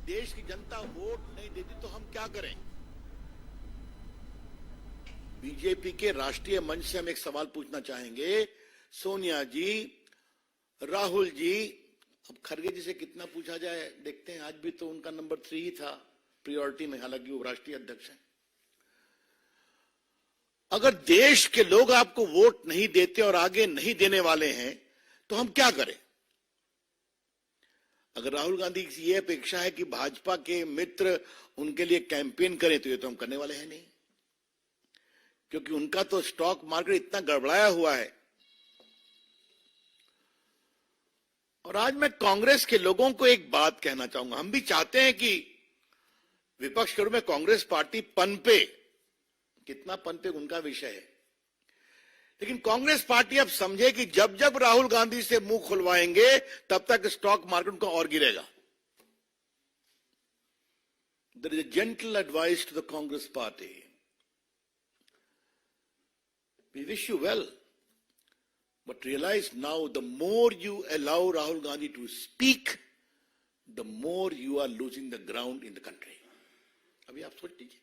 देश की जनता वोट नहीं देती तो हम क्या करें? बीजेपी के राष्ट्रीय मंच से हम एक सवाल पूछना चाहेंगे। सोनिया जी, राहुल जी, अब खरगे जी से कितना पूछा जाए देखते हैं। आज भी तो उनका नंबर 3 ही था प्रायोरिटी में, हालांकि वो राष्ट्रीय अध्यक्ष हैं। अगर देश के लोग आपको वोट नहीं देते और आगे नहीं देने वाले हैं तो हम क्या करें? अगर राहुल गांधी की ये अपेक्षा है कि भाजपा के मित्र उनके लिए कैंपेन करें तो ये तो हम करने वाले हैं नहीं, क्योंकि उनका तो स्टॉक मार्केट इतना गड़बड़ाया हुआ है। और आज मैं कांग्रेस के लोगों को एक बात कहना चाहूंगा। हम भी चाहते हैं कि विपक्ष के रूप में कांग्रेस पार्टी पनपे, कितना पनपे उनका विषय है, लेकिन कांग्रेस पार्टी अब समझे कि जब जब राहुल गांधी से मुंह खुलवाएंगे तब तक स्टॉक मार्केट को और गिरेगा। There is a gentle advice to the Congress party, we wish you well, but realize now the more you allow Rahul Gandhi to speak, the more you are losing the ground in the country. अभी आप सोच लीजिए।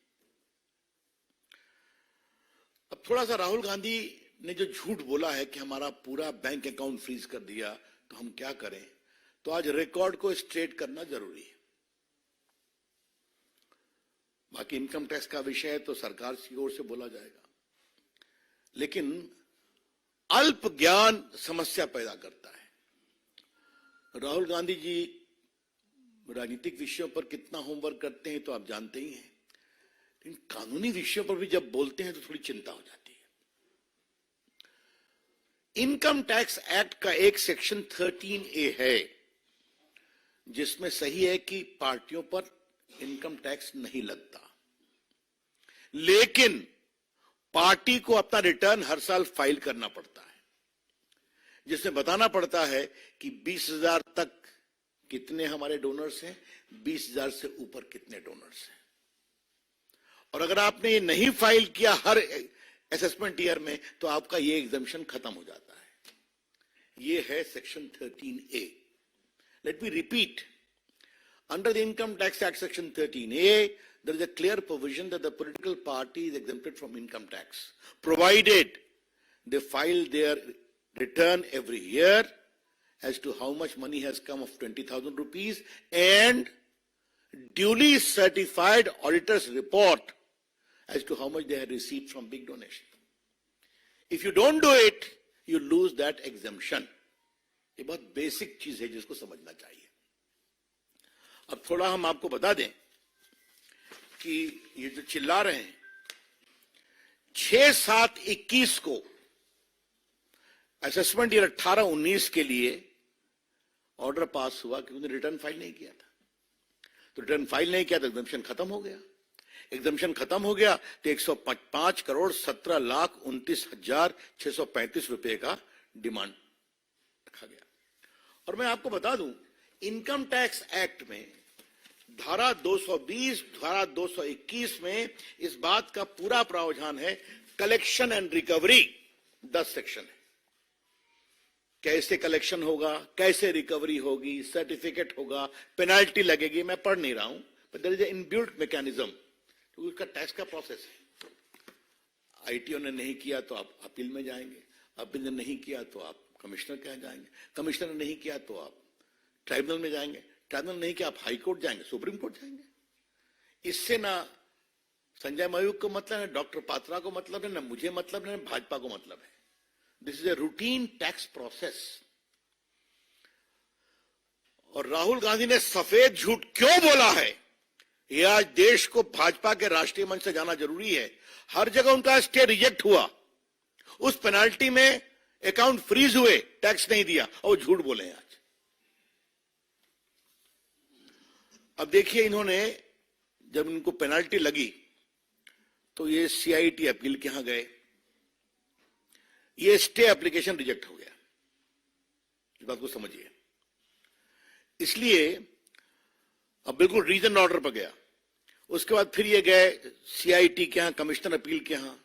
अब थोड़ा सा राहुल गांधी ने जो झूठ बोला है कि हमारा पूरा बैंक अकाउंट फ्रीज कर दिया, तो हम क्या करें, तो आज रिकॉर्ड को स्ट्रेट करना जरूरी है। बाकी इनकम टैक्स का विषय तो सरकार की ओर से बोला जाएगा, लेकिन अल्प ज्ञान समस्या पैदा करता है। राहुल गांधी जी राजनीतिक विषयों पर कितना होमवर्क करते हैं तो आप जानते ही हैं, लेकिन कानूनी विषयों पर भी जब बोलते हैं तो थोड़ी चिंता हो जाती है। इनकम टैक्स एक्ट का एक सेक्शन 13A है जिसमें सही है कि पार्टियों पर इनकम टैक्स नहीं लगता, लेकिन पार्टी को अपना रिटर्न हर साल फाइल करना पड़ता है, जिसमें बताना पड़ता है कि 20,000 तक कितने हमारे डोनर्स हैं, 20,000 से ऊपर कितने डोनर्स हैं। और अगर आपने ये नहीं फाइल किया हर असेसमेंट ईयर में तो आपका ये एग्जम्पशन खत्म हो जाता है। ये है section 13A। Let me repeat, under the income tax act section 13A, there is a clear provision that the political party is exempted from income tax, provided they file their return every year as to how much money has come of 20,000 rupees and duly certified auditor's report as to how much they have received from big donation. If you don't do it, you lose that exemption. ये बहुत basic चीज है जिसको समझना चाहिए। अब थोड़ा हम आपको बता दें कि ये जो चिल्ला रहे हैं, 6/7/21 को असेसमेंट ईयर 18-19 के लिए ऑर्डर पास हुआ कि उन्होंने रिटर्न फाइल नहीं किया था। तो रिटर्न फाइल नहीं किया तो एग्जम्पशन खत्म हो गया। एग्जम्पशन खत्म हो गया तो 105,17,29,635 रुपए का डिमांड रखा गया। और मैं आपको बता दूं, इनकम टैक्स एक्ट में धारा 220, धारा 221 में इस बात का पूरा प्रावधान है। कलेक्शन एंड रिकवरी 10 सेक्शन है। कैसे कलेक्शन होगा, कैसे रिकवरी होगी, सर्टिफिकेट होगा, पेनाल्टी लगेगी, मैं पढ़ नहीं रहा हूं, but there is an inbuilt mechanism, तो उसका टैक्स का प्रोसेस है। आईटीओ ने नहीं किया तो आप अपील में जाएंगे, अपील ने नहीं किया तो आप कमिश्नर के यहाँ जाएंगे, कमिश्नर ने नहीं किया तो आप ट्राइब्यूनल में जाएंगे, ट्राइब्यूनल नहीं किया आप हाई कोर्ट जाएंगे, सुप्रीम कोर्ट जाएंगे। इससे ना संजय मयूख को मतलब है, डॉक्टर पात्रा को मतलब है, ना मुझे मतलब है, ना भाजपा को मतलब है। This is a routine tax process. और राहुल गांधी ने सफेद झूठ क्यों बोला है, यह आज देश को भाजपा के राष्ट्रीय मंच से जाना जरूरी है। हर जगह उनका स्टे रिजेक्ट हुआ, उस पेनाल्टी में अकाउंट फ्रीज हुए, टैक्स नहीं दिया, और झूठ बोले आज। अब देखिए, इन्होंने जब इनको पेनाल्टी लगी तो ये सीआईटी अपील के यहां गए, ये स्टे एप्लीकेशन रिजेक्ट हो गया। इस बात को समझिए। इसलिए अब बिल्कुल रीजन ऑर्डर पर गया। उसके बाद फिर ये गए सीआईटी के यहां, कमिश्नर अपील के यहां,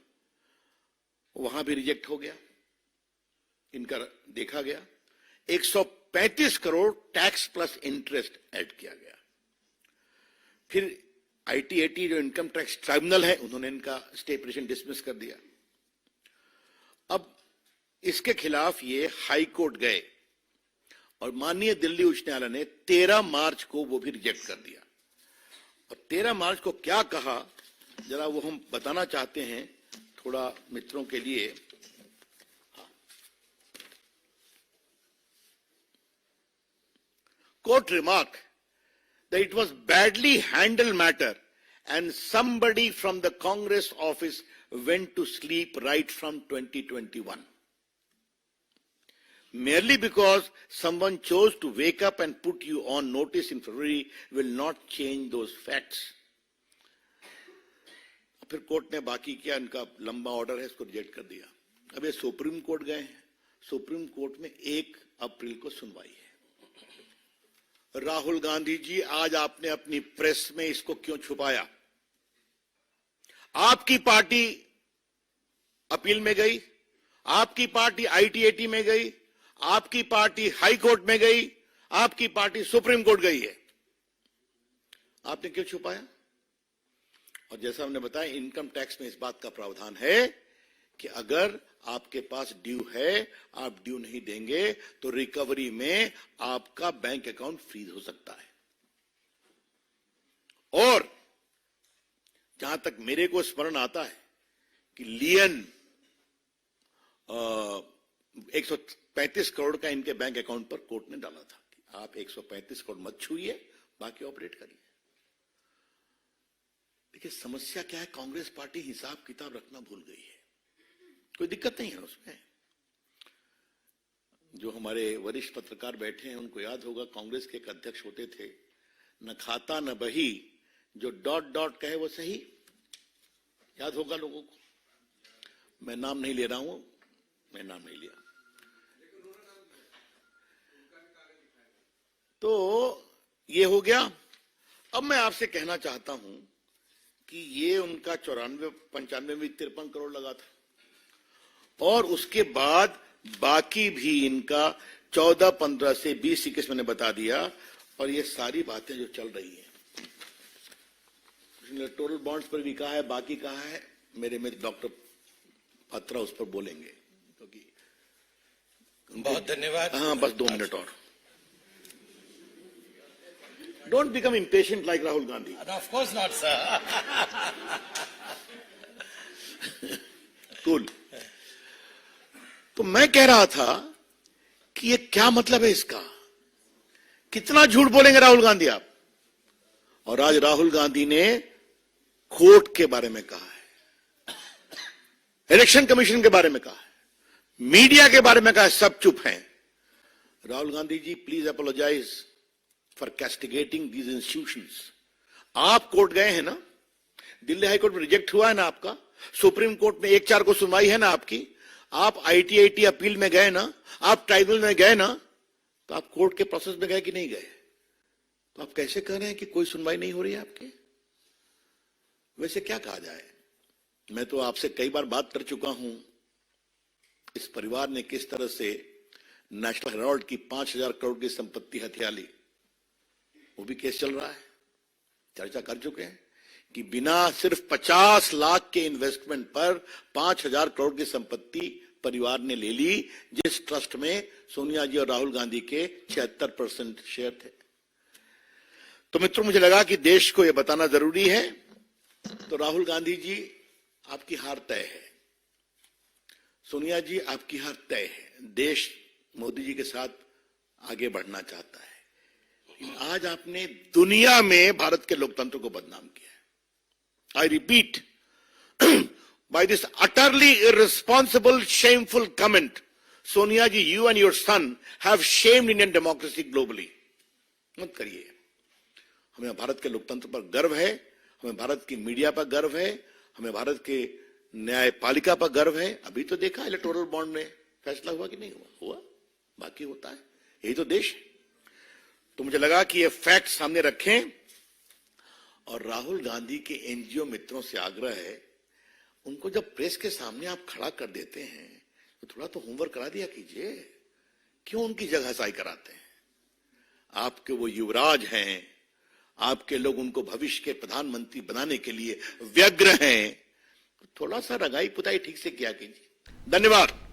वहां भी रिजेक्ट हो गया। इनका देखा गया, 135 crore tax plus interest add किया गया। फिर ITAT जो इनकम टैक्स ट्राइब्यूनल है, उन्होंने इनका स्टे पिटीशन डिसमिस कर दिया। अब इसके खिलाफ ये हाई कोर्ट गए और माननीय दिल्ली उच्च न्यायालय ने 13 मार्च को वो भी रिजेक्ट कर दिया। और 13 मार्च को क्या कहा, जरा वो हम बताना चाहते हैं थोड़ा मित्रों के लिए। Court remarked that it was badly handled matter and somebody from the Congress office went to sleep right from 2021. Merely because someone chose to wake up and put you on notice in February will not change those facts. फिर court ने बाकी किया, इनका लंबा order है, इसको reject कर दिया। अब ये सुप्रीम कोर्ट गए हैं, सुप्रीम कोर्ट में 1 अप्रैल को सुनवाई है। राहुल गांधी जी, आज आपने अपनी प्रेस में इसको क्यों छुपाया? आपकी पार्टी अपील में गई, आपकी पार्टी ITAT में गई, आपकी पार्टी हाई कोर्ट में गई, आपकी पार्टी सुप्रीम कोर्ट गई है, आपने क्यों छुपाया? और जैसा हमने बताया, इनकम टैक्स में इस बात का प्रावधान है कि अगर आपके पास ड्यू है, आप ड्यू नहीं देंगे तो रिकवरी में आपका बैंक अकाउंट फ्रीज हो सकता है। और जहां तक मेरे को स्मरण आता है कि लियन 135 करोड़ का इनके बैंक अकाउंट पर कोर्ट ने डाला था कि आप 135 करोड़ मत छूइए, बाकी ऑपरेट करिए। देखिए समस्या क्या है, कांग्रेस पार्टी हिसाब किताब रखना भूल गई है। कोई दिक्कत नहीं है उसमें। जो हमारे वरिष्ठ पत्रकार बैठे हैं उनको याद होगा, कांग्रेस के एक अध्यक्ष होते थे, न खाता न बही, जो डॉट डॉट कहे वो सही। याद होगा लोगों को, मैं नाम नहीं ले रहा हूं, मैं नाम नहीं लिया। तो ये हो गया। अब मैं आपसे कहना चाहता हूं कि ये उनका 94, 95, 53 करोड़ लगा था, और उसके बाद बाकी भी इनका 14, 15 से 20, 21 मैंने बता दिया। और ये सारी बातें जो चल रही हैं, इलेक्टोरल बॉन्ड्स पर भी कहा है, बाकी कहा है, मेरे में डॉक्टर पत्रा उस पर बोलेंगे, क्योंकि बहुत धन्यवाद। हाँ, बस 2 मिनट और। Don't become impatient like Rahul Gandhi. Of course not, sir. Cool. तो मैं कह रहा था कि ये क्या मतलब है इसका? कितना झूठ बोलेंगे राहुल गांधी आप? और आज राहुल गांधी ने कोर्ट के बारे में कहा है, इलेक्शन कमीशन के बारे में कहा है, मीडिया के बारे में कहा है, सब चुप हैं। Rahul Gandhi ji, please apologise for castigating these institutions. आप कोर्ट गए हैं ना, दिल्ली हाई कोर्ट में रिजेक्ट हुआ है ना आपका, सुप्रीम कोर्ट में 1/4 को सुनवाई है ना आपकी, आप ITAT अपील में गए ना, आप ट्राइब्यूनल में गए ना, तो आप कोर्ट के प्रोसेस में गए कि नहीं गए? तो आप कैसे कह रहे हैं कि कोई सुनवाई नहीं हो रही है आपकी? वैसे क्या कहा जाए? मैं तो आपसे कई बार बात कर चुका हूं, इस परिवार ने किस तरह से नेशनल हेराल्ड की 5,000 करोड़ की संपत्ति हथिया ली, वो भी केस चल रहा है, चर्चा कर चुके हैं कि बिना सिर्फ 50 लाख के इन्वेस्टमेंट पर 5,000 करोड़ की संपत्ति परिवार ने ले ली, जिस ट्रस्ट में सोनिया जी और राहुल गांधी के 76% शेयर थे। तो मित्रों, मुझे लगा कि देश को यह बताना जरूरी है। तो राहुल गांधी जी, आपकी हार तय है, सोनिया जी आपकी हार तय है। देश मोदी जी के साथ आगे बढ़ना चाहता है। आज आपने दुनिया में भारत के लोकतंत्र को बदनाम किया है। I repeat, by this utterly irresponsible, shameful comment, Sonia ji, you and your son have shamed Indian democracy globally. मत करिए। हमें भारत के लोकतंत्र पर गर्व है, हमें भारत की मीडिया पर गर्व है, हमें भारत के न्यायपालिका पर गर्व है। अभी तो देखा इलेक्टोरल बॉन्ड में फैसला हुआ कि नहीं हुआ? हुआ, बाकी होता है, यही तो देश है। तो मुझे लगा कि ये फैक्ट सामने रखें, और राहुल गांधी के एनजीओ मित्रों से आग्रह है, उनको जब प्रेस के सामने आप खड़ा कर देते हैं तो थोड़ा तो होमवर्क करा दिया कीजिए। क्यों उनकी जगहसाई कराते हैं? आपके वो युवराज हैं, आपके लोग उनको भविष्य के प्रधानमंत्री बनाने के लिए व्यग्र हैं, थोड़ा सा रंगाई पुताई ठीक से किया कीजिए। धन्यवाद।